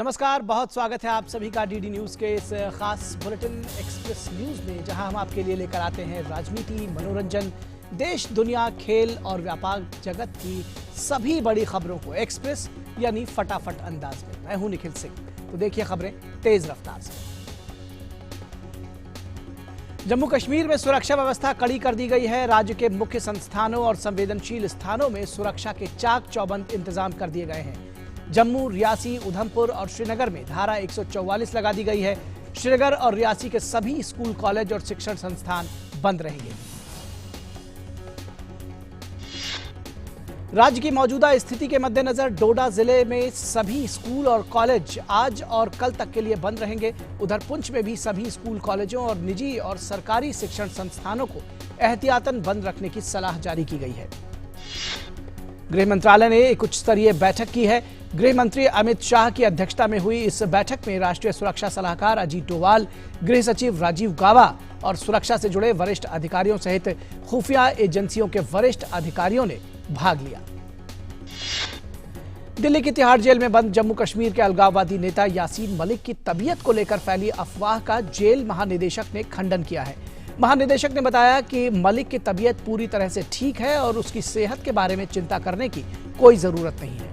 नमस्कार, बहुत स्वागत है आप सभी का डीडी न्यूज के इस खास बुलेटिन एक्सप्रेस न्यूज में, जहां हम आपके लिए लेकर आते हैं राजनीति, मनोरंजन, देश दुनिया, खेल और व्यापार जगत की सभी बड़ी खबरों को एक्सप्रेस यानी फटाफट अंदाज में। मैं हूं निखिल सिंह। तो देखिए खबरें तेज रफ्तार से। जम्मू कश्मीर में सुरक्षा व्यवस्था कड़ी कर दी गई है। राज्य के मुख्य संस्थानों और संवेदनशील स्थानों में सुरक्षा के चाक चौबंद इंतजाम कर दिए गए हैं। जम्मू, रियासी, उधमपुर और श्रीनगर में धारा 144 लगा दी गई है। श्रीनगर और रियासी के सभी स्कूल, कॉलेज और शिक्षण संस्थान बंद रहेंगे। राज्य की मौजूदा स्थिति के मद्देनजर डोडा जिले में सभी स्कूल और कॉलेज आज और कल तक के लिए बंद रहेंगे। उधर पुंछ में भी सभी स्कूल, कॉलेजों और निजी और सरकारी शिक्षण संस्थानों को एहतियातन बंद रखने की सलाह जारी की गई है। गृह मंत्रालय ने एक उच्च स्तरीय बैठक की है। गृह मंत्री अमित शाह की अध्यक्षता में हुई इस बैठक में राष्ट्रीय सुरक्षा सलाहकार अजीत डोवाल, गृह सचिव राजीव गाबा और सुरक्षा से जुड़े वरिष्ठ अधिकारियों सहित खुफिया एजेंसियों के वरिष्ठ अधिकारियों ने भाग लिया। दिल्ली की तिहाड़ जेल में बंद जम्मू कश्मीर के अलगाववादी नेता यासीन मलिक की तबीयत को लेकर फैली अफवाह का जेल महानिदेशक ने खंडन किया है। महानिदेशक ने बताया कि मलिक की तबीयत पूरी तरह से ठीक है और उसकी सेहत के बारे में चिंता करने की कोई जरूरत नहीं है।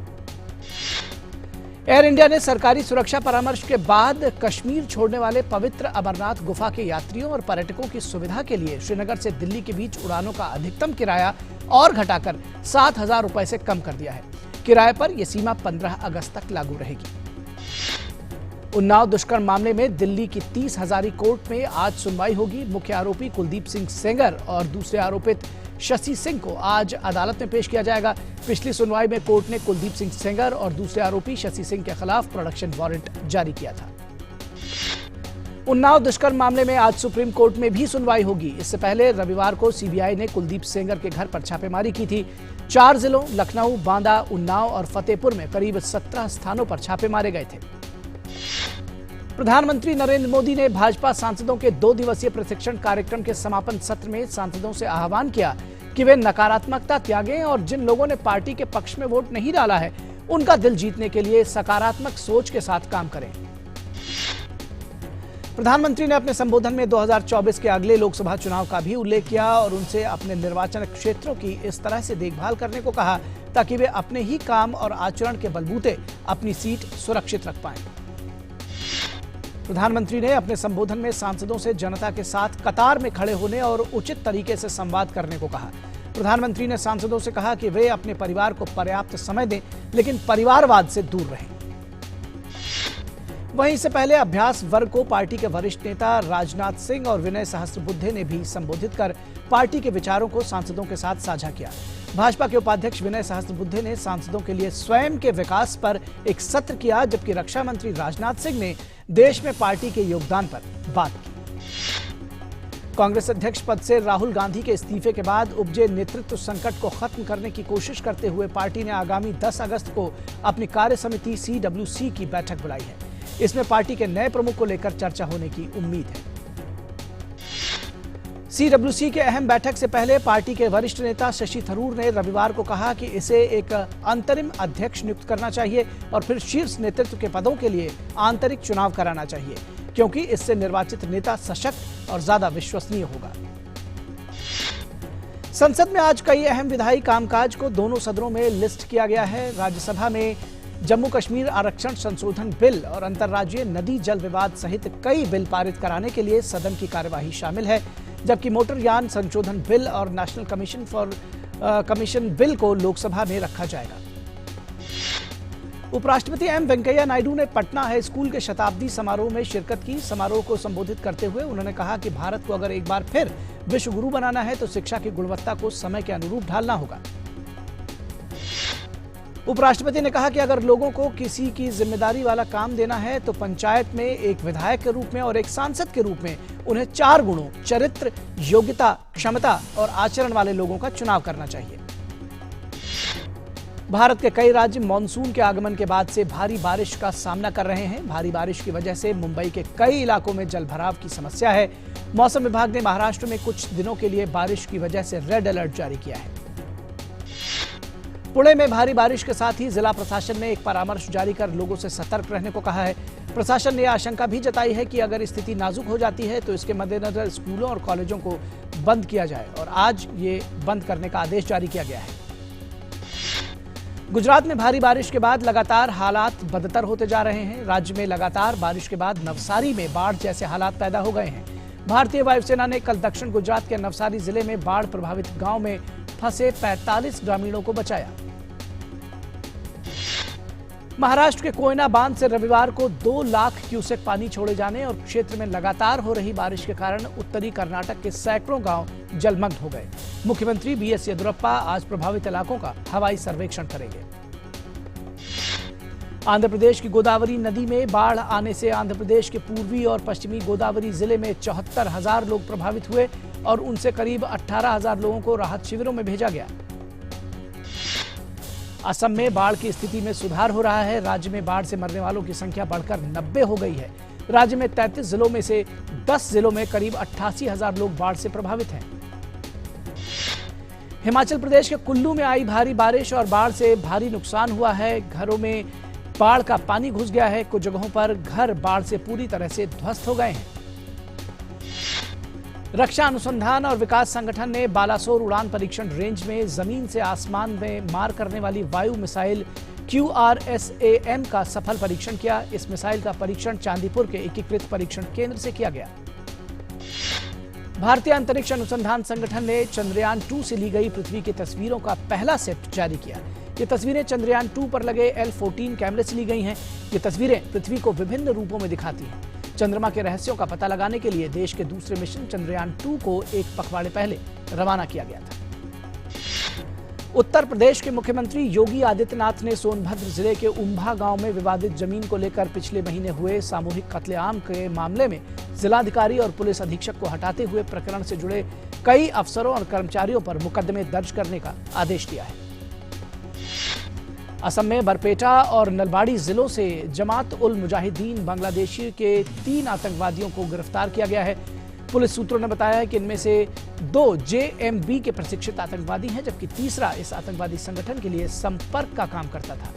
एयर इंडिया ने सरकारी सुरक्षा परामर्श के बाद कश्मीर छोड़ने वाले पवित्र अमरनाथ गुफा के यात्रियों और पर्यटकों की सुविधा के लिए श्रीनगर से दिल्ली के बीच उड़ानों का अधिकतम किराया और घटाकर 7,000 रुपए से कम कर दिया है। किराए पर यह सीमा 15 अगस्त तक लागू रहेगी। उन्नाव दुष्कर्म मामले में दिल्ली की 30 हजारी कोर्ट में आज सुनवाई होगी। मुख्य आरोपी कुलदीप सिंह सेंगर और दूसरे आरोपित शशि सिंह को आज अदालत में पेश किया जाएगा। पिछली सुनवाई में कोर्ट ने कुलदीप सिंह सेंगर और दूसरे आरोपी शशि सिंह के खिलाफ प्रोडक्शन वारंट जारी किया था। उन्नाव दुष्कर्म मामले में आज सुप्रीम कोर्ट में भी सुनवाई होगी। इससे पहले रविवार को सीबीआई ने कुलदीप सेंगर के घर पर छापेमारी की थी। 4 जिलों लखनऊ, बांदा, उन्नाव और फतेहपुर में करीब 17 स्थानों पर छापे मारे गए थे। प्रधानमंत्री नरेंद्र मोदी ने भाजपा सांसदों के 2 दिवसीय प्रशिक्षण कार्यक्रम के समापन सत्र में सांसदों से आह्वान किया कि वे नकारात्मकता त्यागें और जिन लोगों ने पार्टी के पक्ष में वोट नहीं डाला है उनका दिल जीतने के लिए सकारात्मक सोच के साथ काम करें। प्रधानमंत्री ने अपने संबोधन में 2024 के अगले लोकसभा चुनाव का भी उल्लेख किया और उनसे अपने निर्वाचन क्षेत्रों की इस तरह से देखभाल करने को कहा ताकि वे अपने ही काम और आचरण के बलबूते अपनी सीट सुरक्षित रख पाएं। प्रधानमंत्री ने अपने संबोधन में सांसदों से जनता के साथ कतार में खड़े होने और उचित तरीके से संवाद करने को कहा। प्रधानमंत्री ने सांसदों से कहा कि वे अपने परिवार को पर्याप्त समय दें, लेकिन परिवारवाद से दूर रहें। वहीं इससे पहले अभ्यास वर्ग को पार्टी के वरिष्ठ नेता राजनाथ सिंह और विनय सहस्त्रबुद्धे ने भी संबोधित कर पार्टी के विचारों को सांसदों के साथ साझा किया। भाजपा के उपाध्यक्ष विनय सहस्त्रबुद्धे ने सांसदों के लिए स्वयं के विकास पर एक सत्र किया, जबकि रक्षा मंत्री राजनाथ सिंह ने देश में पार्टी के योगदान पर बात की। कांग्रेस अध्यक्ष पद से राहुल गांधी के इस्तीफे के बाद उपजे नेतृत्व संकट को खत्म करने की कोशिश करते हुए पार्टी ने आगामी 10 अगस्त को अपनी कार्य समिति CWC की बैठक बुलाई है। इसमें पार्टी के नए प्रमुख को लेकर चर्चा होने की उम्मीद है। CWC के अहम बैठक से पहले पार्टी के वरिष्ठ नेता शशि थरूर ने रविवार को कहा कि इसे एक अंतरिम अध्यक्ष नियुक्त करना चाहिए और फिर शीर्ष नेतृत्व के पदों के लिए आंतरिक चुनाव कराना चाहिए, क्योंकि इससे निर्वाचित नेता सशक्त और ज्यादा विश्वसनीय होगा। संसद में आज कई अहम विधायी कामकाज को दोनों सदनों में लिस्ट किया गया है। राज्यसभा में जम्मू कश्मीर आरक्षण संशोधन बिल और अंतर्राज्यीय नदी जल विवाद सहित कई बिल पारित कराने के लिए सदन की कार्यवाही शामिल है, जबकि मोटरयान संशोधन बिल और नेशनल कमीशन बिल को लोकसभा में रखा जाएगा। उपराष्ट्रपति एम वेंकैया नायडू ने पटना हाई स्कूल के शताब्दी समारोह में शिरकत की। समारोह को संबोधित करते हुए उन्होंने कहा कि भारत को अगर एक बार फिर विश्व गुरु बनाना है तो शिक्षा की गुणवत्ता को समय के अनुरूप ढालना होगा। उपराष्ट्रपति ने कहा कि अगर लोगों को किसी की जिम्मेदारी वाला काम देना है तो पंचायत में एक विधायक के रूप में और एक सांसद के रूप में उन्हें 4 गुणों चरित्र, योग्यता, क्षमता और आचरण वाले लोगों का चुनाव करना चाहिए। भारत के कई राज्य मानसून के आगमन के बाद से भारी बारिश का सामना कर रहे हैं। भारी बारिश की वजह से मुंबई के कई इलाकों में जलभराव की समस्या है। मौसम विभाग ने महाराष्ट्र में कुछ दिनों के लिए बारिश की वजह से रेड अलर्ट जारी किया है। पुणे में भारी बारिश के साथ ही जिला प्रशासन ने एक परामर्श जारी कर लोगों से सतर्क रहने को कहा है। प्रशासन ने आशंका भी जताई है कि अगर स्थिति नाजुक हो जाती है तो इसके मद्देनजर स्कूलों और कॉलेजों को बंद किया जाए और आज ये बंद करने का आदेश जारी किया गया है। गुजरात में भारी बारिश के बाद लगातार हालात बदतर होते जा रहे हैं। राज्य में लगातार बारिश के बाद नवसारी में बाढ़ जैसे हालात पैदा हो गए हैं। भारतीय वायुसेना ने कल दक्षिण गुजरात के नवसारी जिले में बाढ़ प्रभावित गांव में फंसे 45 ग्रामीणों को बचाया। महाराष्ट्र के कोयना बांध से रविवार को 2 लाख क्यूसेक पानी छोड़े जाने और क्षेत्र में लगातार हो रही बारिश के कारण उत्तरी कर्नाटक के सैकड़ों गांव जलमग्न हो गए। मुख्यमंत्री बीएस येदियुरप्पा आज प्रभावित इलाकों का हवाई सर्वेक्षण करेंगे। आंध्र प्रदेश की गोदावरी नदी में बाढ़ आने से आंध्र प्रदेश के पूर्वी और पश्चिमी गोदावरी जिले में 74,000 लोग प्रभावित हुए और उनसे करीब 18,000 लोगों को राहत शिविरों में भेजा गया। असम में बाढ़ की स्थिति में सुधार हो रहा है। राज्य में बाढ़ से मरने वालों की संख्या बढ़कर 90 हो गई है। राज्य में 33 जिलों में से 10 जिलों में करीब 88,000 लोग बाढ़ से प्रभावित हैं। हिमाचल प्रदेश के कुल्लू में आई भारी बारिश और बाढ़ से भारी नुकसान हुआ है। घरों में बाढ़ का पानी घुस गया है। कुछ जगहों पर घर बाढ़ से पूरी तरह से ध्वस्त हो गए हैं। रक्षा अनुसंधान और विकास संगठन ने बालासोर उड़ान परीक्षण रेंज में जमीन से आसमान में मार करने वाली वायु मिसाइल QRSAM का सफल परीक्षण किया। इस मिसाइल का परीक्षण चांदीपुर के एकीकृत परीक्षण केंद्र से किया गया। भारतीय अंतरिक्ष अनुसंधान संगठन ने चंद्रयान 2 से ली गई पृथ्वी की तस्वीरों का पहला सेट जारी किया। ये तस्वीरें चंद्रयान 2 पर लगे L14 कैमरे से ली गई हैं। ये तस्वीरें पृथ्वी को विभिन्न रूपों में दिखाती हैं। चंद्रमा के रहस्यों का पता लगाने के लिए देश के दूसरे मिशन चंद्रयान 2 को एक पखवाड़े पहले रवाना किया गया था। उत्तर प्रदेश के मुख्यमंत्री योगी आदित्यनाथ ने सोनभद्र जिले के उम्भा गांव में विवादित जमीन को लेकर पिछले महीने हुए सामूहिक कत्लेआम के मामले में जिलाधिकारी और पुलिस अधीक्षक को हटाते हुए प्रकरण से जुड़े कई अफसरों और कर्मचारियों पर मुकदमे दर्ज करने का आदेश दिया है। असम में बरपेटा और नलबाड़ी जिलों से जमात उल मुजाहिदीन बांग्लादेशी के 3 आतंकवादियों को गिरफ्तार किया गया है। पुलिस सूत्रों ने बताया है कि इनमें से 2 JMB के प्रशिक्षित आतंकवादी हैं, जबकि तीसरा इस आतंकवादी संगठन के लिए संपर्क का काम करता था।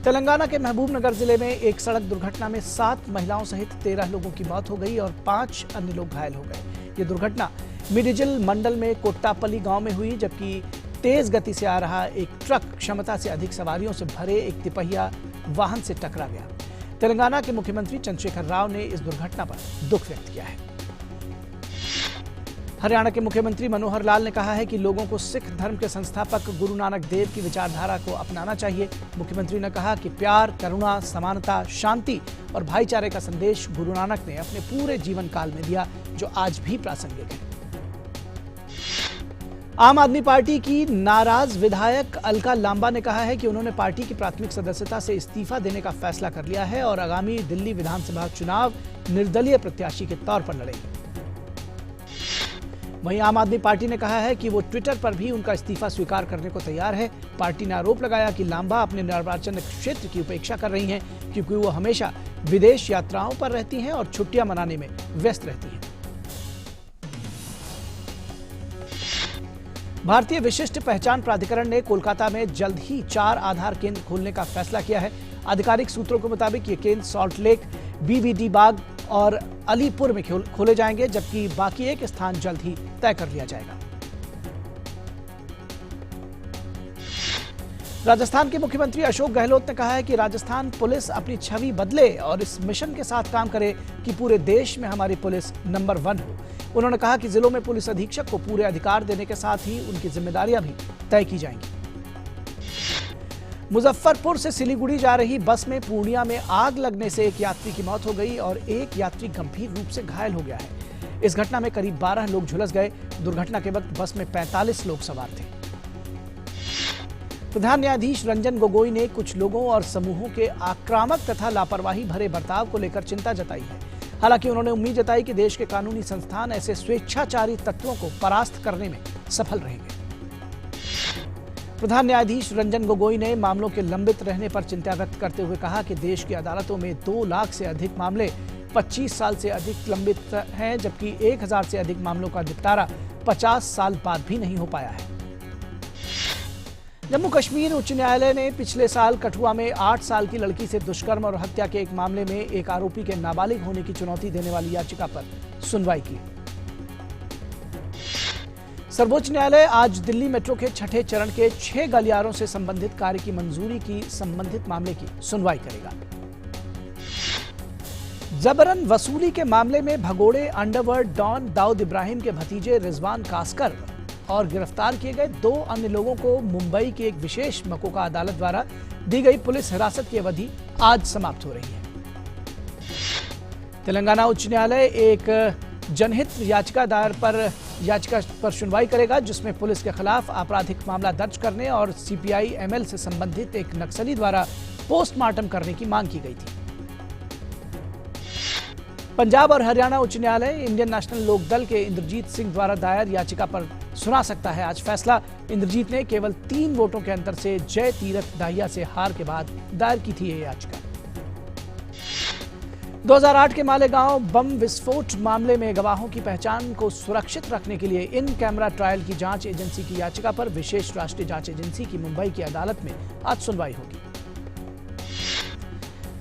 तेलंगाना के महबूबनगर जिले में एक सड़क दुर्घटना में 7 महिलाओं सहित 13 लोगों की मौत हो गई और 5 अन्य लोग घायल हो गए। ये दुर्घटना मिडिजिल मंडल में कोट्टापल्ली गांव में हुई, जबकि तेज गति से आ रहा एक ट्रक क्षमता से अधिक सवारियों से भरे एक तिपहिया वाहन से टकरा गया। तेलंगाना के मुख्यमंत्री चंद्रशेखर राव ने इस दुर्घटना पर दुख व्यक्त किया है। हरियाणा के मुख्यमंत्री मनोहर लाल ने कहा है कि लोगों को सिख धर्म के संस्थापक गुरु नानक देव की विचारधारा को अपनाना चाहिए। मुख्यमंत्री ने कहा कि प्यार, करुणा, समानता, शांति और भाईचारे का संदेश गुरु नानक ने अपने पूरे जीवन काल में दिया, जो आज भी प्रासंगिक है। आम आदमी पार्टी की नाराज विधायक अलका लांबा ने कहा है कि उन्होंने पार्टी की प्राथमिक सदस्यता से इस्तीफा देने का फैसला कर लिया है और आगामी दिल्ली विधानसभा चुनाव निर्दलीय प्रत्याशी के तौर पर लड़ेंगे। वहीं आम आदमी पार्टी ने कहा है कि वो ट्विटर पर भी उनका इस्तीफा स्वीकार करने को तैयार है। पार्टी ने आरोप लगाया कि लांबा अपने निर्वाचन क्षेत्र की उपेक्षा कर रही हैं, क्योंकि वो हमेशा विदेश यात्राओं पर रहती हैं और छुट्टियां मनाने में व्यस्त रहती हैं। भारतीय विशिष्ट पहचान प्राधिकरण ने कोलकाता में जल्द ही 4 आधार केंद्र खोलने का फैसला किया है। आधिकारिक सूत्रों के मुताबिक ये केंद्र सॉल्ट लेक, BVD बाग और अलीपुर में खोले जाएंगे, जबकि बाकी एक स्थान जल्द ही तय कर लिया जाएगा। राजस्थान के मुख्यमंत्री अशोक गहलोत ने कहा है कि राजस्थान पुलिस अपनी छवि बदले और इस मिशन के साथ काम करे कि पूरे देश में हमारी पुलिस नंबर 1 हो। उन्होंने कहा कि जिलों में पुलिस अधीक्षक को पूरे अधिकार देने के साथ ही उनकी जिम्मेदारियां भी तय की जाएंगी। मुजफ्फरपुर से सिलीगुड़ी जा रही बस में पूर्णिया में आग लगने से एक यात्री की मौत हो गई और एक यात्री गंभीर रूप से घायल हो गया है। इस घटना में करीब 12 लोग झुलस गए। दुर्घटना के वक्त बस में 45 लोग सवार थे। प्रधान न्यायाधीश रंजन गोगोई ने कुछ लोगों और समूहों के आक्रामक तथा लापरवाही भरे बर्ताव को लेकर चिंता जताई है। हालांकि उन्होंने उम्मीद जताई कि देश के कानूनी संस्थान ऐसे स्वेच्छाचारी तत्वों को परास्त करने में सफल रहेंगे। प्रधान न्यायाधीश रंजन गोगोई ने मामलों के लंबित रहने पर चिंता व्यक्त करते हुए कहा कि देश की अदालतों में 2 लाख से अधिक मामले 25 साल से अधिक लंबित हैं, जबकि 1000 से अधिक मामलों का निपटारा 50 साल बाद भी नहीं हो पाया है। जम्मू कश्मीर उच्च न्यायालय ने पिछले साल कठुआ में 8 साल की लड़की से दुष्कर्म और हत्या के एक मामले में एक आरोपी के नाबालिग होने की चुनौती देने वाली याचिका पर सुनवाई की। सर्वोच्च न्यायालय आज दिल्ली मेट्रो के छठे चरण के 6 गलियारों से संबंधित कार्य की मंजूरी की संबंधित मामले की सुनवाई करेगा। जबरन वसूली के मामले में भगोड़े अंडरवर्ल्ड डॉन दाऊद इब्राहिम के भतीजे रिजवान कासकर और गिरफ्तार किए गए 2 अन्य लोगों को मुंबई की एक विशेष मकोका अदालत द्वारा दी गई पुलिस हिरासत की अवधि आज समाप्त हो रही है। तेलंगाना उच्च न्यायालय एक जनहित याचिका पर सुनवाई करेगा, जिसमें पुलिस के खिलाफ आपराधिक मामला दर्ज करने और CPI-ML से संबंधित एक नक्सली द्वारा पोस्टमार्टम करने की मांग की गई थी। पंजाब और हरियाणा उच्च न्यायालय इंडियन नेशनल लोकदल के इंद्रजीत सिंह द्वारा दायर याचिका पर सुना सकता है आज फैसला। इंद्रजीत ने केवल 3 वोटों के अंतर से जय तीरथ दाहिया से हार के बाद दायर की थी ये याचिका। 2008 के मालेगांव बम विस्फोट मामले में गवाहों की पहचान को सुरक्षित रखने के लिए इन कैमरा ट्रायल की जांच एजेंसी की याचिका पर विशेष राष्ट्रीय जांच एजेंसी की मुंबई की अदालत में आज सुनवाई होगी।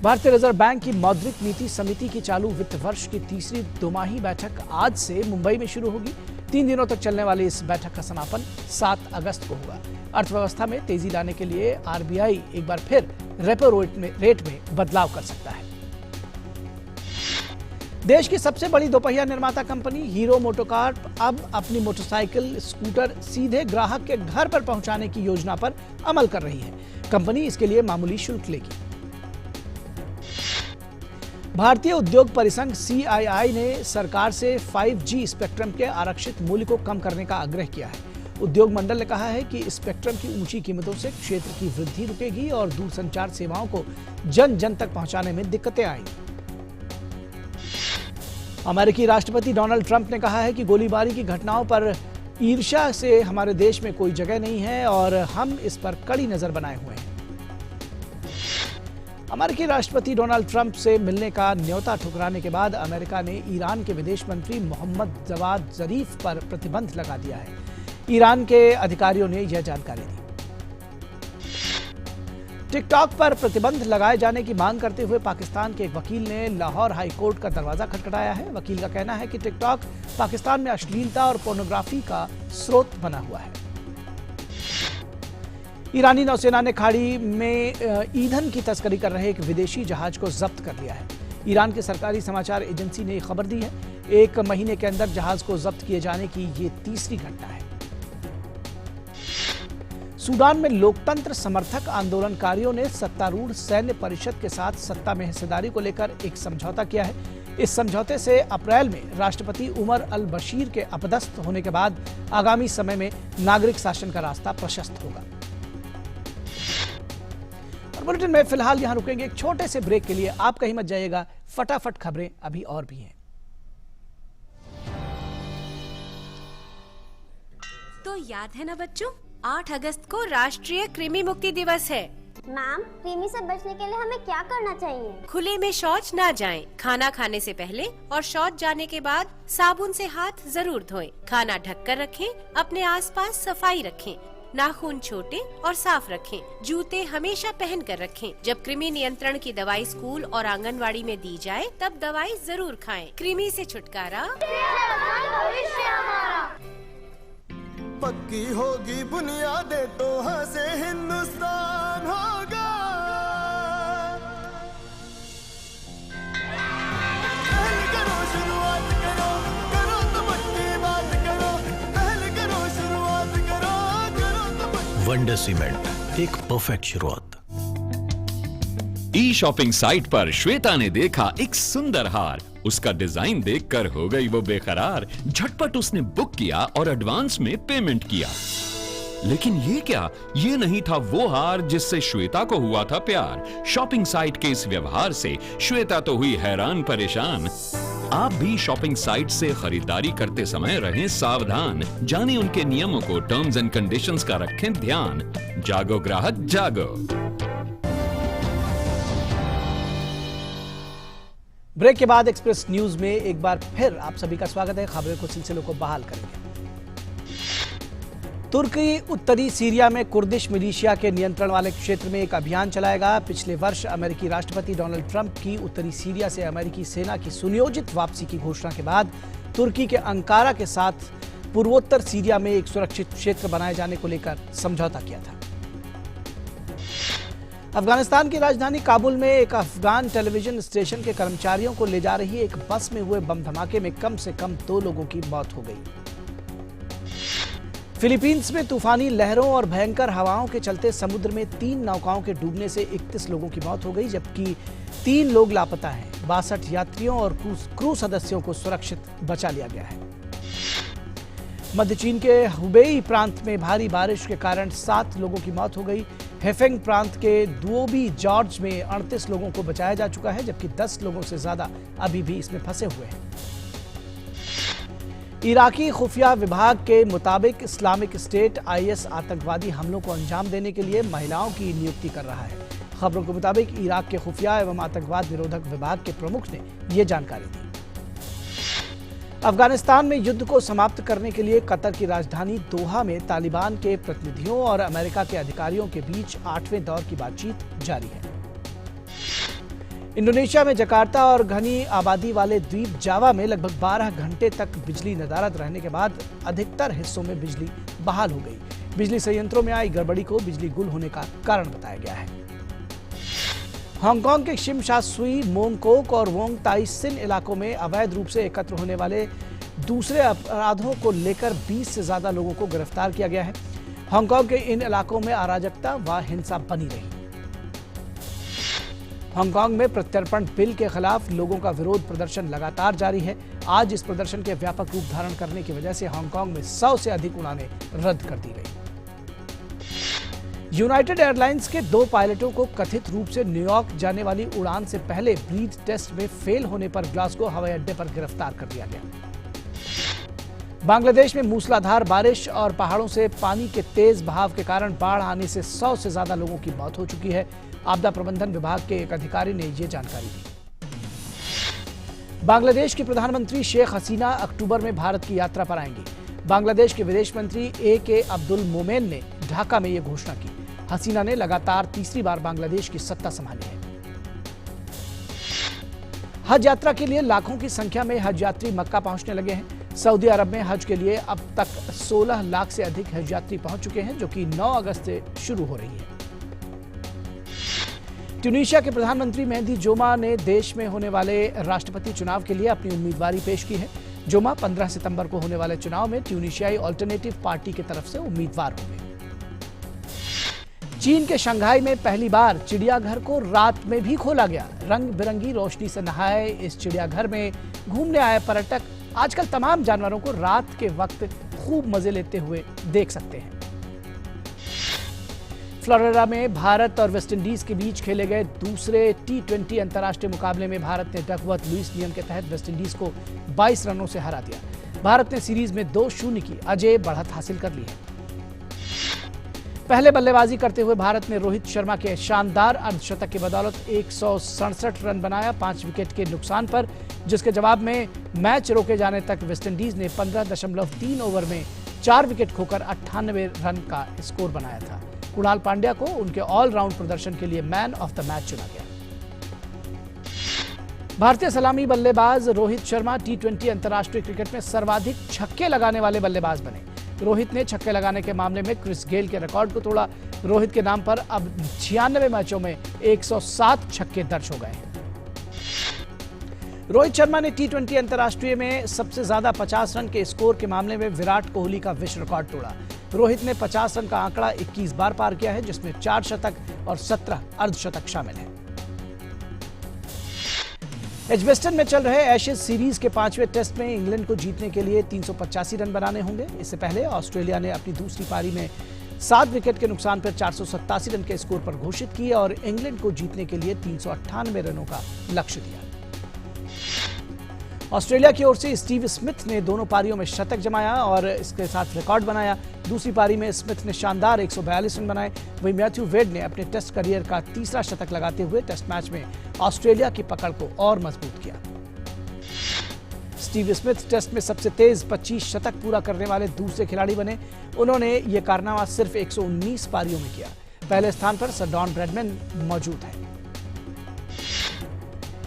भारतीय रिजर्व बैंक की मौद्रिक नीति समिति की चालू वित्त वर्ष की तीसरी दोमाही बैठक आज से मुंबई में शुरू होगी। 3 दिनों तक चलने वाली इस बैठक का समापन 7 अगस्त को होगा। अर्थव्यवस्था में तेजी लाने के लिए RBI एक बार फिर रेपो रेट में बदलाव कर सकता है। देश की सबसे बड़ी दोपहिया निर्माता कंपनी हीरो मोटोकॉर्प अब अपनी मोटरसाइकिल स्कूटर सीधे ग्राहक के घर पर पहुंचाने की योजना पर अमल कर रही है। कंपनी इसके लिए मामूली शुल्क लेगी। भारतीय उद्योग परिसंघ CII ने सरकार से 5G स्पेक्ट्रम के आरक्षित मूल्य को कम करने का आग्रह किया है। उद्योग मंडल ने कहा है कि स्पेक्ट्रम की ऊंची कीमतों से क्षेत्र की वृद्धि रुकेगी और दूरसंचार सेवाओं को जन जन तक पहुंचाने में दिक्कतें आएंगी। अमेरिकी राष्ट्रपति डोनाल्ड ट्रंप ने कहा है कि गोलीबारी की घटनाओं पर ईर्ष्या से हमारे देश में कोई जगह नहीं है और हम इस पर कड़ी नजर बनाए हुए हैं। अमेरिकी राष्ट्रपति डोनाल्ड ट्रंप से मिलने का न्योता ठुकराने के बाद अमेरिका ने ईरान के विदेश मंत्री मोहम्मद जवाद जरीफ पर प्रतिबंध लगा दिया है। ईरान के अधिकारियों ने यह जानकारी दी। टिकटॉक पर प्रतिबंध लगाए जाने की मांग करते हुए पाकिस्तान के एक वकील ने लाहौर हाई कोर्ट का दरवाजा खटखटाया है। वकील का कहना है कि टिकटॉक पाकिस्तान में अश्लीलता और पोर्नोग्राफी का स्रोत बना हुआ है। ईरानी नौसेना ने खाड़ी में ईंधन की तस्करी कर रहे एक विदेशी जहाज को जब्त कर लिया है। ईरान की सरकारी समाचार एजेंसी ने खबर दी है। 1 महीने के अंदर जहाज को जब्त किए जाने की ये तीसरी घटना है। सूडान में लोकतंत्र समर्थक आंदोलनकारियों ने सत्तारूढ़ सैन्य परिषद के साथ सत्ता में हिस्सेदारी को लेकर एक समझौता किया है। इस समझौते से अप्रैल में राष्ट्रपति उमर अल बशीर के अपदस्थ होने के बाद आगामी समय में नागरिक शासन का रास्ता प्रशस्त होगा। बुलेटिन में फिलहाल यहां रुकेंगे एक छोटे से ब्रेक के लिए। आप कहीं मत जाइएगा, फटाफट खबरें अभी और भी हैं। तो याद है ना बच्चों, 8 अगस्त को राष्ट्रीय कृमि मुक्ति दिवस है। मैम, कृमि से बचने के लिए हमें क्या करना चाहिए? खुले में शौच ना जाएं। खाना खाने से पहले और शौच जाने के बाद साबुन से हाथ जरूर धोएं। खाना ढककर रखें। अपने आसपास सफाई रखें। नाखून छोटे और साफ रखें। जूते हमेशा पहन कर रखें। जब कृमि नियंत्रण की दवाई स्कूल और आंगनवाड़ी में दी जाए तब दवाई जरूर खाएं। कृमि से छुटकारा पक्की होगी बुनियादें तो हंसे हिंदुस्तान होगा। पहले करो शुरुआत करो, करो तो पक्की बात करो। पहले करो शुरुआत करो, करो तो पक्की। वंडर सीमेंट, एक परफेक्ट शुरुआत। ई शॉपिंग साइट पर श्वेता ने देखा एक सुंदर हार। उसका डिजाइन देखकर हो गई वो बेकरार। झटपट उसने बुक किया और एडवांस में पेमेंट किया। लेकिन ये क्या, ये नहीं था वो हार जिससे श्वेता को हुआ था प्यार। शॉपिंग साइट के इस व्यवहार से श्वेता तो हुई हैरान परेशान। आप भी शॉपिंग साइट से खरीदारी करते समय रहें सावधान। जानें उनके नियमों को, टर्म्स एंड कंडीशंस का रखें ध्यान। जागो ग्राहक जागो। ब्रेक के बाद एक्सप्रेस न्यूज में एक बार फिर आप सभी का स्वागत है। खबरों को सिलसिलों को बहाल करेंगे। तुर्की उत्तरी सीरिया में कुर्दिश मिलिशिया के नियंत्रण वाले क्षेत्र में एक अभियान चलाएगा। पिछले वर्ष अमेरिकी राष्ट्रपति डोनाल्ड ट्रंप की उत्तरी सीरिया से अमेरिकी सेना की सुनियोजित वापसी की घोषणा के बाद तुर्की के अंकारा के साथ पूर्वोत्तर सीरिया में एक सुरक्षित क्षेत्र बनाए जाने को लेकर समझौता किया था। अफगानिस्तान की राजधानी काबुल में एक अफगान टेलीविजन स्टेशन के कर्मचारियों को ले जा रही एक बस में हुए बम धमाके में कम से कम 2 लोगों की मौत हो गई। फिलीपींस में तूफानी लहरों और भयंकर हवाओं के चलते समुद्र में 3 नौकाओं के डूबने से 31 लोगों की मौत हो गई, जबकि 3 लोग लापता हैं। 62 यात्रियों और क्रू सदस्यों को सुरक्षित बचा लिया गया है। मध्य चीन के हुबेई प्रांत में भारी बारिश के कारण 7 लोगों की मौत हो गई। हेफेंग प्रांत के दुओबी जॉर्ज में 38 लोगों को बचाया जा चुका है, जबकि 10 लोगों से ज्यादा अभी भी इसमें फंसे हुए हैं। इराकी खुफिया विभाग के मुताबिक इस्लामिक स्टेट IS आतंकवादी हमलों को अंजाम देने के लिए महिलाओं की नियुक्ति कर रहा है। खबरों के मुताबिक इराक के खुफिया एवं आतंकवाद निरोधक विभाग के प्रमुख ने यह जानकारी दी। अफगानिस्तान में युद्ध को समाप्त करने के लिए कतर की राजधानी दोहा में तालिबान के प्रतिनिधियों और अमेरिका के अधिकारियों के बीच 8वें दौर की बातचीत जारी है। इंडोनेशिया में जकार्ता और घनी आबादी वाले द्वीप जावा में लगभग 12 घंटे तक बिजली नदारद रहने के बाद अधिकतर हिस्सों में बिजली बहाल हो गई। बिजली संयंत्रों में आई गड़बड़ी को बिजली गुल होने का कारण बताया गया है। हांगकांग के शिम शा सुई, मोंगकोक और वोंग ताई सिन इलाकों में अवैध रूप से एकत्र होने वाले दूसरे अपराधों को लेकर 20 से ज्यादा लोगों को गिरफ्तार किया गया है। हांगकांग के इन इलाकों में अराजकता व हिंसा बनी रही। हांगकांग में प्रत्यर्पण बिल के खिलाफ लोगों का विरोध प्रदर्शन लगातार जारी है। आज इस प्रदर्शन के व्यापक रूप धारण करने की वजह से हांगकांग में 100 से अधिक उड़ानें रद्द कर दी गई। यूनाइटेड एयरलाइंस के 2 पायलटों को कथित रूप से न्यूयॉर्क जाने वाली उड़ान से पहले ब्रीथ टेस्ट में फेल होने पर ग्लासगो हवाई अड्डे पर गिरफ्तार कर लिया गया। बांग्लादेश में मूसलाधार बारिश और पहाड़ों से पानी के तेज बहाव के कारण बाढ़ आने से 100 से ज्यादा लोगों की मौत हो चुकी है। आपदा प्रबंधन विभाग के एक अधिकारी ने यह जानकारी दी। बांग्लादेश की प्रधानमंत्री शेख हसीना अक्टूबर में भारत की यात्रा पर आएंगी। बांग्लादेश के विदेश मंत्री AK अब्दुल मोमेन ने ढाका में यह घोषणा की। हसीना ने लगातार तीसरी बार बांग्लादेश की सत्ता संभाली है। हज यात्रा के लिए लाखों की संख्या में हज यात्री मक्का पहुंचने लगे हैं। सऊदी अरब में हज के लिए अब तक 16 लाख से अधिक हज यात्री पहुंच चुके हैं, जो कि 9 अगस्त से शुरू हो रही है। ट्यूनीशिया के प्रधानमंत्री मेहदी जोमा ने देश में होने वाले राष्ट्रपति चुनाव के लिए अपनी उम्मीदवारी पेश की है। जोमा 15 सितंबर को होने वाले चुनाव में ट्यूनीशियाई अल्टरनेटिव पार्टी की तरफ से उम्मीदवार होंगे। चीन के शंघाई में पहली बार चिड़ियाघर को रात में भी खोला गया। रंग बिरंगी रोशनी से नहाए इस चिड़ियाघर में घूमने आए पर्यटक आजकल तमाम जानवरों को रात के वक्त खूब मजे लेते हुए देख सकते हैं। फ्लोरिडा में भारत और वेस्टइंडीज के बीच खेले गए दूसरे T20 अंतर्राष्ट्रीय मुकाबले में भारत ने डकवर्थ लुईस नियम के तहत वेस्टइंडीज को 22 रनों से हरा दिया। भारत ने सीरीज में 2-0 की अजेय बढ़त हासिल कर ली है। पहले बल्लेबाजी करते हुए भारत ने रोहित शर्मा के शानदार अर्धशतक की बदौलत 167 रन बनाया 5 विकेट के नुकसान पर, जिसके जवाब में मैच रोके जाने तक वेस्टइंडीज ने 15.3 ओवर में 4 विकेट खोकर 98 रन का स्कोर बनाया था। कुणाल पांड्या को उनके ऑलराउंड प्रदर्शन के लिए मैन ऑफ द मैच चुना गया। भारतीय सलामी बल्लेबाज रोहित शर्मा T20 अंतर्राष्ट्रीय क्रिकेट में सर्वाधिक छक्के लगाने वाले बल्लेबाज बने। रोहित ने छक्के लगाने के मामले में क्रिस गेल के रिकॉर्ड को तोड़ा। रोहित के नाम पर अब 96 मैचों में 107 छक्के दर्ज हो गए हैं। रोहित शर्मा ने T20 अंतर्राष्ट्रीय में सबसे ज्यादा 50 रन के स्कोर के मामले में विराट कोहली का विश्व रिकॉर्ड तोड़ा। रोहित ने 50 रन का आंकड़ा 21 बार पार किया है, जिसमें 4 शतक और 17 अर्धशतक शामिल हैं। एजबेस्टन में चल रहे एशेज सीरीज के 5वें टेस्ट में इंग्लैंड को जीतने के लिए 385 रन बनाने होंगे। इससे पहले ऑस्ट्रेलिया ने अपनी दूसरी पारी में 7 विकेट के नुकसान पर 487 रन के स्कोर पर घोषित किए और इंग्लैंड को जीतने के लिए 398 रनों का लक्ष्य दिया। ऑस्ट्रेलिया की ओर से स्टीव स्मिथ ने दोनों पारियों में शतक जमाया और इसके साथ रिकॉर्ड बनाया। दूसरी पारी में स्मिथ ने शानदार 142 रन बनाए। वहीं मैथ्यू वेड ने अपने टेस्ट करियर का तीसरा शतक लगाते हुए टेस्ट मैच में ऑस्ट्रेलिया की पकड़ को और मजबूत किया। स्टीव स्मिथ टेस्ट में सबसे तेज 25 शतक पूरा करने वाले दूसरे खिलाड़ी बने। उन्होंने ये कारनामा सिर्फ 119 पारियों में किया। पहले स्थान पर सर डॉन ब्रैडमैन मौजूद है।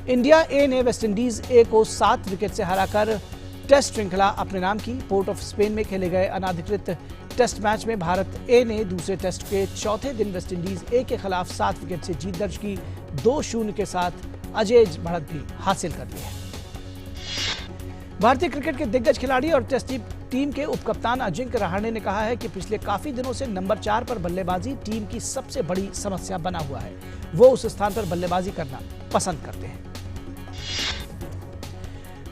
इंडिया ए ने वेस्टइंडीज ए को 7 विकेट से हराकर टेस्ट श्रृंखला अपने नाम की। पोर्ट ऑफ स्पेन में खेले गए अनाधिकृत टेस्ट मैच में भारत ए ने दूसरे टेस्ट के चौथे दिन वेस्टइंडीज ए के खिलाफ 7 विकेट से जीत दर्ज की। 2-0 के साथ अजय बढ़त भी हासिल कर ली है। भारतीय क्रिकेट के दिग्गज खिलाड़ी और टेस्ट टीम के उपकप्तान अजिंक्य रहाणे ने कहा है कि पिछले काफी दिनों से नंबर 4 पर बल्लेबाजी टीम की सबसे बड़ी समस्या बना हुआ है। वो उस स्थान पर बल्लेबाजी करना पसंद करते हैं।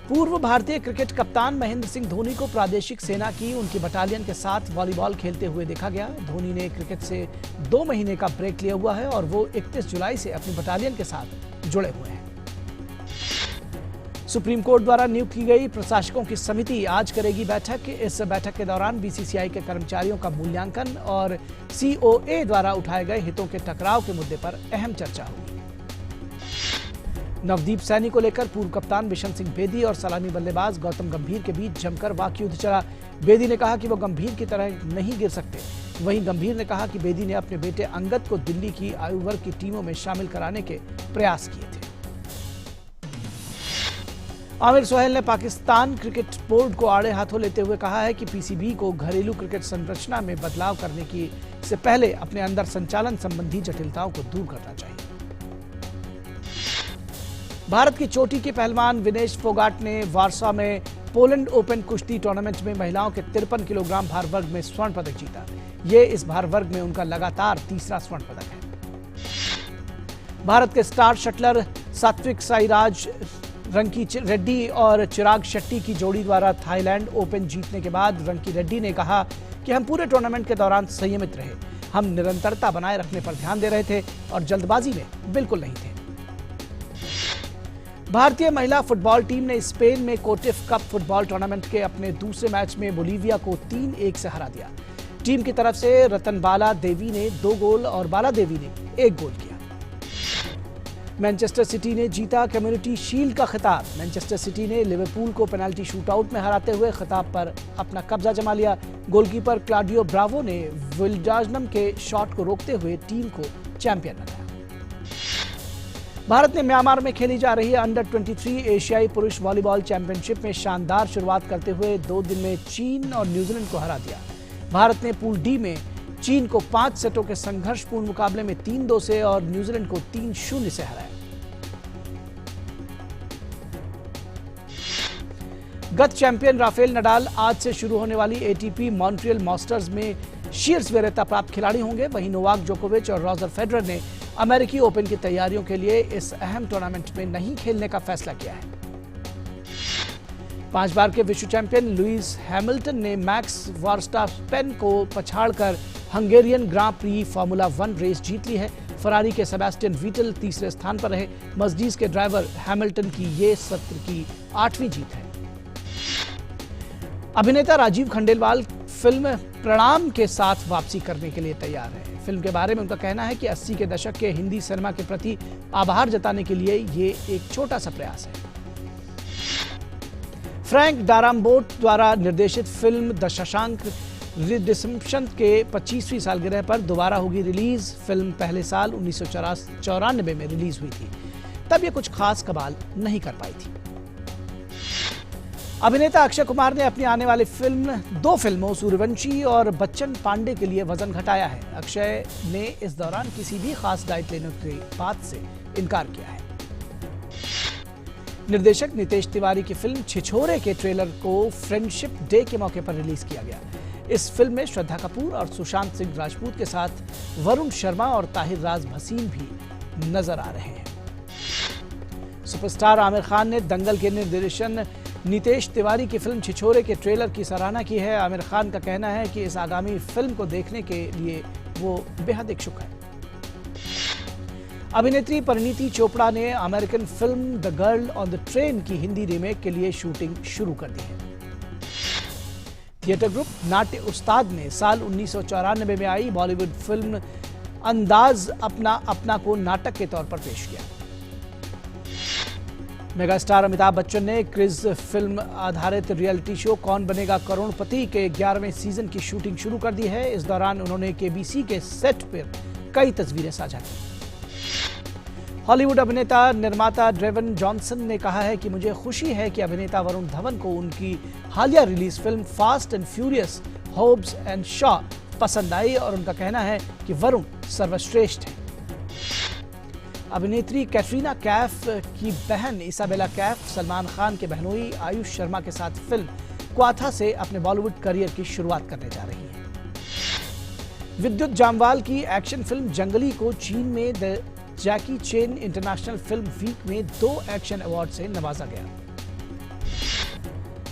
पूर्व भारतीय क्रिकेट कप्तान महेंद्र सिंह धोनी को प्रादेशिक सेना की उनकी बटालियन के साथ वॉलीबॉल खेलते हुए देखा गया। धोनी ने क्रिकेट से 2 महीने का ब्रेक लिया हुआ है और वो 31 जुलाई से अपनी बटालियन के साथ जुड़े हुए हैं। सुप्रीम कोर्ट द्वारा नियुक्त की गई प्रशासकों की समिति आज करेगी बैठक। इस बैठक के दौरान बीसीसीआई के कर्मचारियों का मूल्यांकन और सीओए द्वारा उठाए गए हितों के टकराव के मुद्दे पर अहम चर्चा होगी। नवदीप सैनी को लेकर पूर्व कप्तान बिशन सिंह बेदी और सलामी बल्लेबाज गौतम गंभीर के बीच जमकर वाकयुद्ध चला। बेदी ने कहा कि वो गंभीर की तरह नहीं गिर सकते। वहीं गंभीर ने कहा कि बेदी ने अपने बेटे अंगद को दिल्ली की आयु वर्ग की टीमों में शामिल कराने के प्रयास किए थे। आमिर सुहेल ने पाकिस्तान क्रिकेट बोर्ड को आड़े हाथों लेते हुए कहा है कि पीसीबी को घरेलू क्रिकेट संरचना में बदलाव करने की से पहले अपने अंदर संचालन संबंधी जटिलताओं को दूर करना चाहिए। भारत की चोटी के पहलवान विनेश फोगाट ने वार्सा में पोलैंड ओपन कुश्ती टूर्नामेंट में महिलाओं के 53 किलोग्राम भार वर्ग में स्वर्ण पदक जीता। ये इस भार वर्ग में उनका लगातार तीसरा स्वर्ण पदक है। भारत के स्टार शटलर सात्विक साईराज रंकी रेड्डी और चिराग शेट्टी की जोड़ी द्वारा थाईलैंड ओपन जीतने के बाद रंकी रेड्डी ने कहा कि हम पूरे टूर्नामेंट के दौरान संयमित रहे। हम निरंतरता बनाए रखने पर ध्यान दे रहे थे और जल्दबाजी में बिल्कुल नहीं थे। भारतीय महिला फुटबॉल टीम ने स्पेन में कोटिफ कप फुटबॉल टूर्नामेंट के अपने दूसरे मैच में बोलीविया को 3-1 से हरा दिया। टीम की तरफ से रतनबाला देवी ने 2 गोल और बाला देवी ने 1 गोल किया। मैनचेस्टर सिटी ने जीता कम्युनिटी शील्ड का खिताब। मैनचेस्टर सिटी ने लिवरपूल को पेनल्टी शूटआउट में हराते हुए खिताब पर अपना कब्जा जमा लिया। गोलकीपर क्लाउडियो ब्रावो ने विल्डाजनम के शॉट को रोकते हुए टीम को चैंपियन बनाया। भारत ने म्यांमार में खेली जा रही अंडर 23 एशियाई पुरुष वॉलीबॉल चैंपियनशिप में शानदार शुरुआत करते हुए 2 दिन में चीन और न्यूजीलैंड को हरा दिया। भारत ने पूल डी में चीन को 5 सेटों के संघर्षपूर्ण मुकाबले में 3-2 से और न्यूजीलैंड को 3-0 से हराया। गत चैंपियन राफेल नडाल आज से शुरू होने वाली एटीपी मॉन्ट्रियल मास्टर्स में शीर्ष वरीयता प्राप्त खिलाड़ी होंगे। वहीं नोवाक जोकोविच और रॉजर फेडरर ने अमेरिकी ओपन की तैयारियों के लिए इस अहम टूर्नामेंट में नहीं खेलने का फैसला किया है। 5 बार के विश्व चैंपियन लुइस हैमिल्टन ने मैक्स वर्स्टापेन को पछाड़कर हंगेरियन ग्रां प्री फार्मूला 1 रेस जीत ली है। फरारी के सेबेस्टियन वीटल तीसरे स्थान पर रहे। मर्सिडीज के ड्राइवर हैमिल्टन की ये सत्र की 8वीं जीत है। अभिनेता राजीव खंडेलवाल फिल्म प्रणाम के साथ वापसी करने के लिए तैयार है। फिल्म के बारे में उनका कहना है कि 80 के दशक के हिंदी सिनेमा के प्रति आभार जताने के लिए ये एक छोटा सा प्रयास है। फ्रैंक डाराम्बोट द्वारा निर्देशित फिल्म द शशांक रिडेम्पशन के 25वीं सालगिरह पर दोबारा होगी रिलीज। फिल्म पहले साल 1994 में रिलीज हुई थी। तब ये कुछ खास कमाल नहीं कर पाई थी। अभिनेता अक्षय कुमार ने अपनी आने वाली 2 फिल्मों सूर्यवंशी और बच्चन पांडे के लिए वजन घटाया है। अक्षय ने इस दौरान किसी भी खास डाइट लेने की बात से इनकार किया है। निर्देशक नितेश तिवारी की फिल्म छिछोरे के ट्रेलर को फ्रेंडशिप डे के मौके पर रिलीज किया गया। इस फिल्म में श्रद्धा कपूर और सुशांत सिंह राजपूत के साथ वरुण शर्मा और ताहिर राज भसीन भी नजर आ रहे हैं। सुपरस्टार आमिर खान ने दंगल के निर्देशन नितेश तिवारी की फिल्म छिछोरे के ट्रेलर की सराहना की है। आमिर खान का कहना है कि इस आगामी फिल्म को देखने के लिए वो बेहद इच्छुक है। अभिनेत्री परिणीति चोपड़ा ने American film the girl on the train की हिंदी रीमेक के लिए शूटिंग शुरू कर दी है। थिएटर ग्रुप नाट्य उस्ताद ने साल 1994 में आई बॉलीवुड फिल्म अंदाज अपना अपना को नाटक के तौर पर पेश किया। मेगास्टार अमिताभ बच्चन ने क्रिज फिल्म आधारित रियलिटी शो कौन बनेगा करोड़पति के 11वें सीजन की शूटिंग शुरू कर दी है। इस दौरान उन्होंने केबीसी के सेट पर कई तस्वीरें साझा की। हॉलीवुड अभिनेता निर्माता ड्वेन जॉनसन ने कहा है कि मुझे खुशी है कि अभिनेता वरुण धवन को उनकी हालिया release film fast and furious Hobbes and Shaw पसंद आई और उनका कहना है कि वरुण सर्वश्रेष्ठ है। अभिनेत्री कैटरीना कैफ की बहन इसाबेला कैफ सलमान खान के बहनोई आयुष शर्मा के साथ फिल्म क्वाथा से अपने बॉलीवुड करियर की शुरुआत करने जा रही है। विद्युत जामवाल की एक्शन फिल्म जंगली को चीन में the Jackie Chan international film week में 2 एक्शन अवार्ड से नवाजा गया।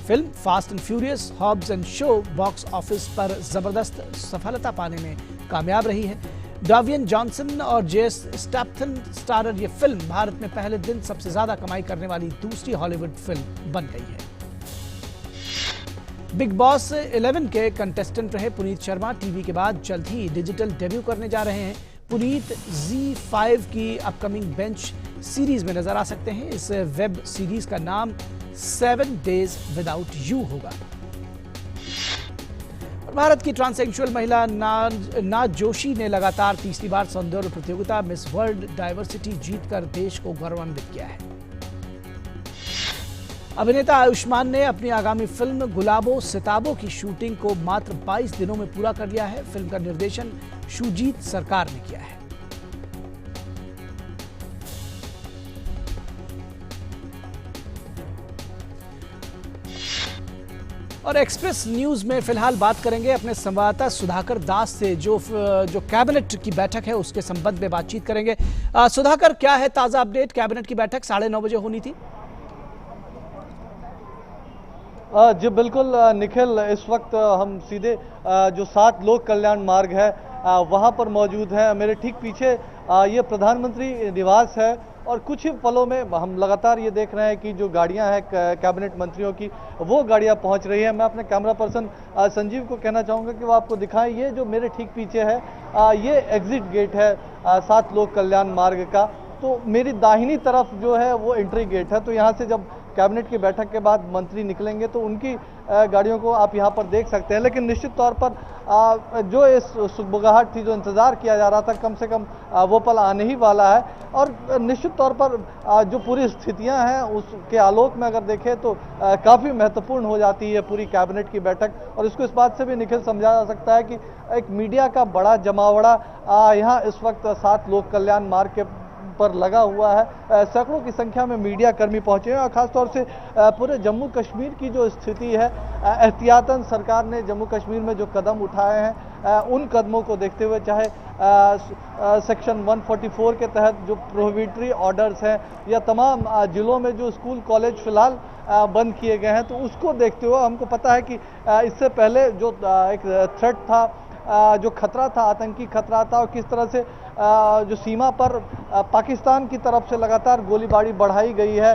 Film fast and furious Hobbs and Shaw box office पर जबरदस्त सफलता पाने में कामयाब रही है। डावियन जॉनसन और जेस स्टैथम स्टारर ये फिल्म भारत में पहले दिन सबसे ज्यादा कमाई करने वाली दूसरी हॉलीवुड फिल्म बन गई है। बिग बॉस 11 के कंटेस्टेंट रहे पुनीत शर्मा टीवी के बाद जल्द ही डिजिटल डेब्यू करने जा रहे हैं। पुनीत Z5 की अपकमिंग बेंच सीरीज में नजर आ सकते हैं। इस वेब सीरीज का नाम 7 Days Without You होगा। भारत की ट्रांससेक्सुअल महिला नाज जोशी ने लगातार तीसरी बार सौंदर्य प्रतियोगिता मिस वर्ल्ड डाइवर्सिटी जीतकर देश को गौरवान्वित किया है। अभिनेता आयुष्मान ने अपनी आगामी फिल्म गुलाबो सिताबो की शूटिंग को मात्र 22 दिनों में पूरा कर लिया है। फिल्म का निर्देशन शुजीत सरकार ने किया है। और एक्सप्रेस न्यूज में फिलहाल बात करेंगे अपने संवाददाता सुधाकर दास से जो कैबिनेट की बैठक है उसके संबंध में बातचीत करेंगे। सुधाकर, क्या है ताजा अपडेट? कैबिनेट की बैठक 9:30 बजे होनी थी। जी बिल्कुल निखिल, इस वक्त हम सीधे जो 7 लोक कल्याण मार्ग है वहां पर मौजूद हैं। मेरे ठीक पीछे ये प्रधानमंत्री निवास है और कुछ ही पलों में हम लगातार ये देख रहे हैं कि जो गाड़ियां हैं कैबिनेट मंत्रियों की वो गाड़ियां पहुंच रही हैं। मैं अपने कैमरा पर्सन संजीव को कहना चाहूँगा कि वो आपको दिखाएं। ये जो मेरे ठीक पीछे है ये एग्जिट गेट है 7 लोक कल्याण मार्ग का। तो मेरी दाहिनी तरफ जो है वो एंट्री गेट है। तो यहाँ से जब कैबिनेट की बैठक के बाद मंत्री निकलेंगे तो उनकी गाड़ियों को आप यहाँ पर देख सकते हैं। लेकिन निश्चित तौर पर जो इस सुगबुगाहट थी, जो इंतज़ार किया जा रहा था, कम से कम वो पल आने ही वाला है। और निश्चित तौर पर जो पूरी स्थितियां हैं उसके आलोक में अगर देखें तो काफ़ी महत्वपूर्ण हो जाती है पूरी कैबिनेट की बैठक। और इसको इस बात से भी निखिल समझा जा सकता है कि एक मीडिया का बड़ा जमावड़ा यहाँ इस वक्त 7 लोक कल्याण मार्ग के पर लगा हुआ है। सैकड़ों की संख्या में मीडिया कर्मी पहुंचे हैं और खासतौर से पूरे जम्मू कश्मीर की जो स्थिति है, एहतियातन सरकार ने जम्मू कश्मीर में जो कदम उठाए हैं उन कदमों को देखते हुए, चाहे सेक्शन 144 के तहत जो प्रोहिबिटरी ऑर्डर्स हैं या तमाम जिलों में जो स्कूल कॉलेज फिलहाल बंद किए गए हैं, तो उसको देखते हुए हमको पता है कि इससे पहले जो एक थ्रेट था, जो खतरा था, आतंकी खतरा था, और किस तरह से जो सीमा पर पाकिस्तान की तरफ से लगातार गोलीबारी बढ़ाई गई है,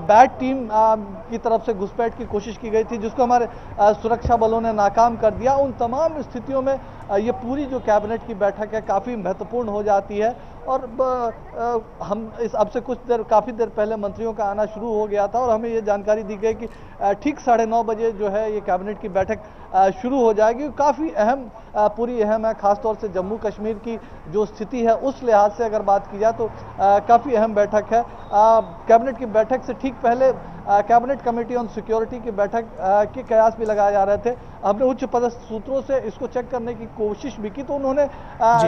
बैट टीम की तरफ से घुसपैठ की कोशिश की गई थी जिसको हमारे सुरक्षा बलों ने नाकाम कर दिया। उन तमाम स्थितियों में ये पूरी जो कैबिनेट की बैठक है काफ़ी महत्वपूर्ण हो जाती है। और हम इस अब से काफ़ी देर पहले मंत्रियों का आना शुरू हो गया था और हमें ये जानकारी दी गई कि ठीक 9:30 बजे जो है ये कैबिनेट की बैठक शुरू हो जाएगी। काफ़ी अहम पूरी अहम है, खासतौर से जम्मू कश्मीर की जो स्थिति है उस लिहाज से अगर बात की जाए तो काफ़ी अहम बैठक है। कैबिनेट की बैठक से ठीक पहले कैबिनेट कमेटी ऑन सिक्योरिटी की बैठक के कयास भी लगाए जा रहे थे। हमने उच्च पदस्थ सूत्रों से इसको चेक करने की कोशिश भी की तो उन्होंने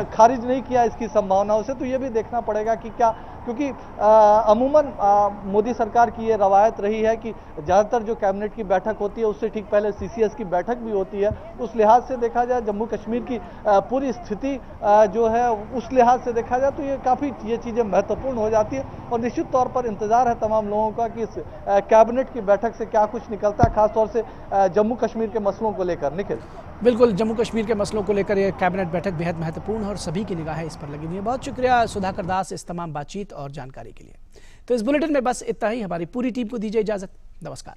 खारिज नहीं किया इसकी संभावनाओं से। तो ये भी देखना पड़ेगा कि क्या, क्योंकि अमूमन मोदी सरकार की ये रवायत रही है कि ज़्यादातर जो कैबिनेट की बैठक होती है उससे ठीक पहले CCS की बैठक भी होती है। उस लिहाज से देखा जाए जम्मू कश्मीर की पूरी स्थिति जो है उस लिहाज से देखा जाए तो ये काफ़ी ये चीज़ें महत्वपूर्ण हो जाती है। और निश्चित तौर पर इंतजार है तमाम लोगों का कि इस कैबिनेट की बैठक से क्या कुछ निकलता है, खासतौर से जम्मू कश्मीर के मसलों को लेकर। निखिल, बिल्कुल, जम्मू कश्मीर के मसलों को लेकर ये कैबिनेट बैठक बेहद महत्वपूर्ण है और सभी की निगाहें इस पर लगी हुई है। बहुत शुक्रिया सुधाकर दास इस तमाम बातचीत और जानकारी के लिए। तो इस बुलेटिन में बस इतना ही। हमारी पूरी टीम को दीजिए इजाजत। नमस्कार।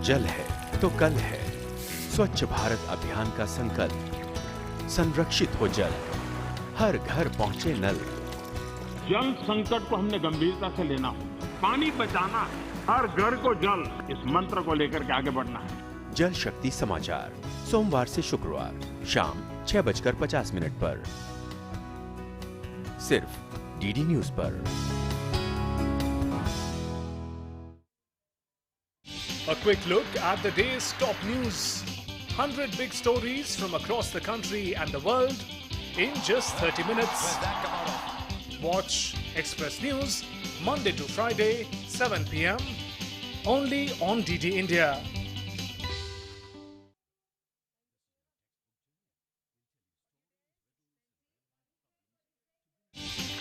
जल है तो कल है, स्वच्छ भारत अभियान का संकल्प, संरक्षित हो जल, हर घर पहुंचे नल। जल संकट को हमने गंभीरता से लेना होगा। पानी बचाना है, हर घर को जल, इस मंत्र को लेकर के आगे बढ़ना है। जल शक्ति समाचार सोमवार से शुक्रवार शाम 6:50 पर सिर्फ डीडी न्यूज पर। A quick look at the day's top news. 100 big stories from across the country and the world in just 30 minutes. Watch Express News Monday to Friday, 7 p.m. only on DD India.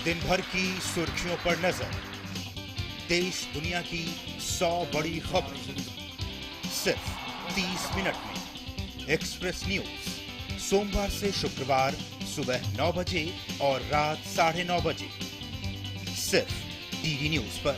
दिन भर की सुर्खियों पर नजर, देश दुनिया की 100 बड़ी खबरें सिर्फ 30 मिनट में। एक्सप्रेस न्यूज सोमवार से शुक्रवार सुबह 9 बजे और रात 9:30 बजे सिर्फ डीडी न्यूज पर।